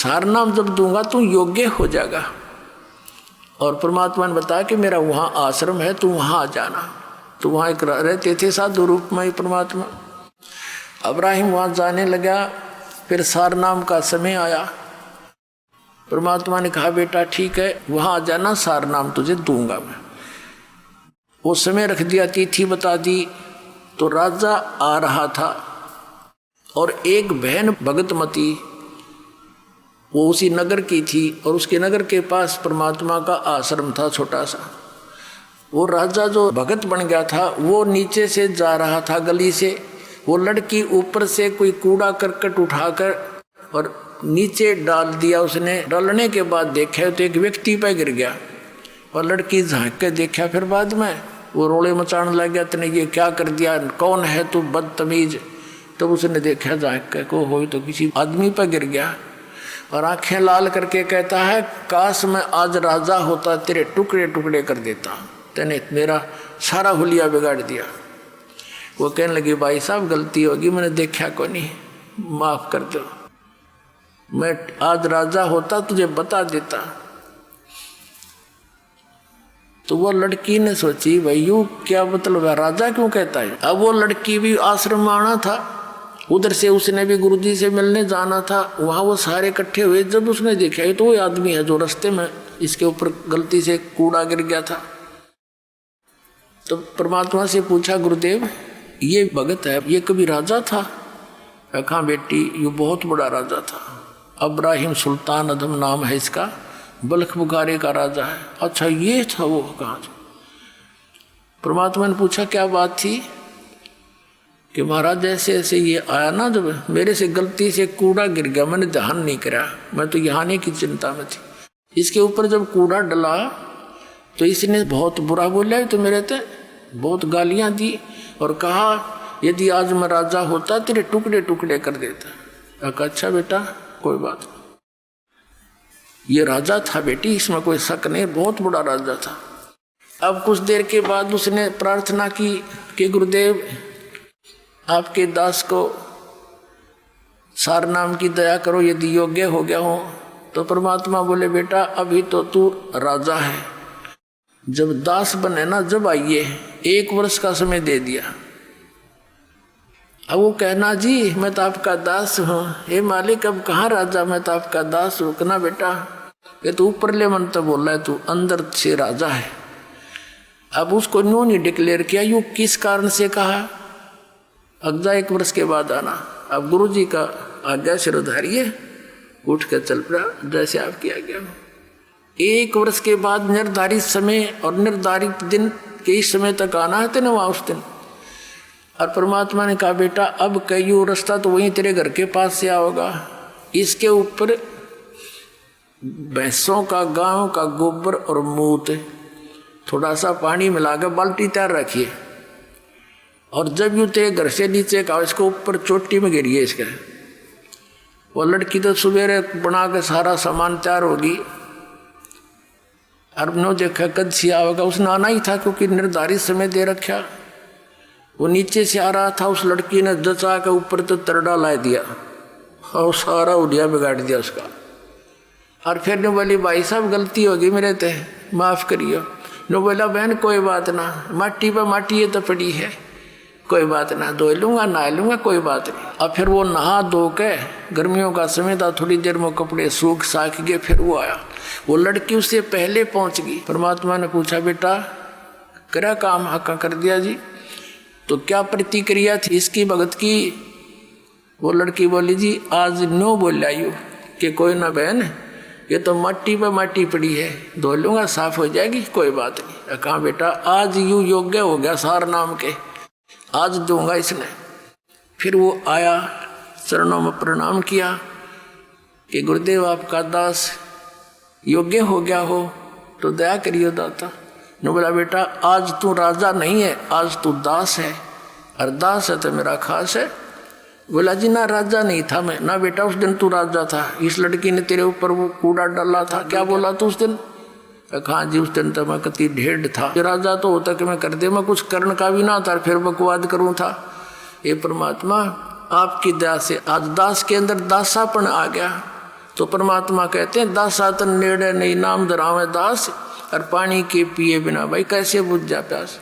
सार नाम जब दूंगा तू योग्य हो जाएगा। और परमात्मा ने बताया कि मेरा वहाँ आश्रम है, तू वहाँ आ जाना। तो वहाँ एक रहते थे साधु रूप में परमात्मा। इब्राहिम वहाँ जाने लगा। फिर सार नाम का समय आया। परमात्मा ने कहा बेटा ठीक है वहाँ आ जाना, सार नाम तुझे दूंगा मैं। वो समय रख दिया, तिथि बता दी। तो राजा आ रहा था और एक बहन भगतमती वो उसी नगर की थी और उसके नगर के पास परमात्मा का आश्रम था छोटा सा। वो राजा जो भगत बन गया था वो नीचे से जा रहा था गली से। वो लड़की ऊपर से कोई कूड़ा करकट उठाकर और नीचे डाल दिया उसने। डालने के बाद देखा तो एक व्यक्ति पे गिर गया और लड़की झांक के देखा। फिर बाद में वो रोले मचाने लग गया, तूने ये क्या कर दिया, कौन है तू बदतमीज। तो उसने देखा झांक के को हो तो किसी आदमी पर गिर गया और आंखें लाल करके कहता है काश मैं आज राजा होता, तेरे टुकड़े टुकड़े कर देता, तेने मेरा सारा हुलिया बिगाड़ दिया। वो कहने लगी भाई साहब गलती होगी, मैंने देखा को नहीं, माफ कर दो, मैं आज राजा होता तुझे बता देता। तो वो लड़की ने सोची भाई यू क्या मतलब है, राजा क्यों कहता है। अब वो लड़की भी आश्रम में आना था, उधर से उसने भी गुरुजी से मिलने जाना था। वहाँ वो सारे इकट्ठे हुए। जब उसने देखा तो वो आदमी है जो रास्ते में इसके ऊपर गलती से कूड़ा गिर गया था। तो परमात्मा से पूछा गुरुदेव ये भगत है, ये कभी राजा था। कहा बेटी ये बहुत बड़ा राजा था, इब्राहिम सुल्तान अदम नाम है इसका, बल्ख बुखारे का राजा है। अच्छा ये था वो। कहाँ। परमात्मा ने पूछा क्या बात थी। कि महाराज ऐसे ऐसे ये आया ना, जब मेरे से गलती से कूड़ा गिर गया, मैंने ध्यान नहीं करा, मैं तो यहाँ आने की चिंता में थी। इसके ऊपर जब कूड़ा डला तो इसने बहुत बुरा बोला, तो मेरे तो बहुत गालियाँ दी और कहा यदि आज मैं राजा होता तेरे टुकड़े टुकड़े कर देता। कहा अच्छा बेटा कोई बात नहीं, ये राजा था बेटी, इसमें कोई शक नहीं, बहुत बड़ा राजा था। अब कुछ देर के बाद उसने प्रार्थना की कि गुरुदेव आपके दास को सार नाम की दया करो, यदि योग्य हो गया हो। तो परमात्मा बोले बेटा अभी तो तू राजा है, जब दास बने ना जब आइए, 1 वर्ष का समय दे दिया। अब वो कहना जी मैं तो आपका दास हूँ। हे मालिक अब कहाँ राजा, मैं तो आपका दास हूँ। कहना बेटा ये तो ऊपर ले मन तो बोल रहा है, तू अंदर से राजा है। अब उसको न्यू नहीं डिक्लेयर किया, यू किस कारण से कहा अगजा 1 वर्ष के बाद आना। अब गुरु जी का आज्ञा सिरोधारिये, उठ कर चल पड़ा जैसे आपकी आज्ञा हो। 1 वर्ष के बाद निर्धारित समय और निर्धारित दिन के इस समय तक आना है तेने वहाँ उस दिन। और परमात्मा ने कहा बेटा अब कई रास्ता तो वहीं तेरे घर के पास से आओगा, इसके ऊपर भैंसों का गांव का गोबर और मूत थोड़ा सा पानी मिलाकर बाल्टी तैयार रखिए और जब यूँ तेरे घर से नीचे का इसको ऊपर चोटी में गिरिए इसके। वो लड़की तो सवेरे बना के सारा सामान तैयार होगी और नो देखा कद से आवेगा, उसने आना ही था क्योंकि निर्धारित समय दे रखा। वो नीचे से आ रहा था, उस लड़की ने जचा के ऊपर तो तरडा ला दिया और सारा उड़िया बिगाड़ दिया उसका। और फिर ने बोली भाई साहब गलती होगी मेरे ते, माफ़ करियो। नो बोला बहन कोई बात ना, माटी पर माटी ये तो पड़ी है, कोई बात ना, धो लूँगा नहा लूँगा कोई बात नहीं। अब फिर वो नहा धो के, गर्मियों का समय था, थोड़ी देर में कपड़े सूख साख गए। फिर वो आया, वो लड़की उससे पहले पहुँच गई। परमात्मा ने पूछा बेटा करा काम हक्का कर दिया जी, तो क्या प्रतिक्रिया थी इसकी भगत की। वो लड़की बोली जी आज नो बोल आयु कि कोई ना बहन ये तो माटी पर माटी पड़ी है, धो लूँगा साफ हो जाएगी कोई बात नहीं। कहा बेटा आज यूँ योग्य हो गया सार नाम के, आज दूंगा इसने। फिर वो आया, चरणों में प्रणाम किया कि गुरुदेव आपका दास योग्य हो गया हो तो दया करियो दाता। ने बोला बेटा आज तू राजा नहीं है, आज तू दास है, और दास है तो मेरा खास है। बोला जी ना राजा नहीं था मैं। ना बेटा उस दिन तू राजा था, इस लड़की ने तेरे ऊपर वो कूड़ा डाला था। क्या बोला तू उस दिन। हाँ जी उस दिन तो मैं कति ढेढ़ था, राजा तो होता कि मैं कर दे, मैं कुछ करण का भी ना था फिर बकवाद करूँ था। ये परमात्मा आपकी दया से आज दास के अंदर दासापन आ गया, तो परमात्मा कहते हैं दासातन नेड़े नहीं नाम धरावे दास, और पानी के पिए बिना भाई कैसे बुझ जा प्यास।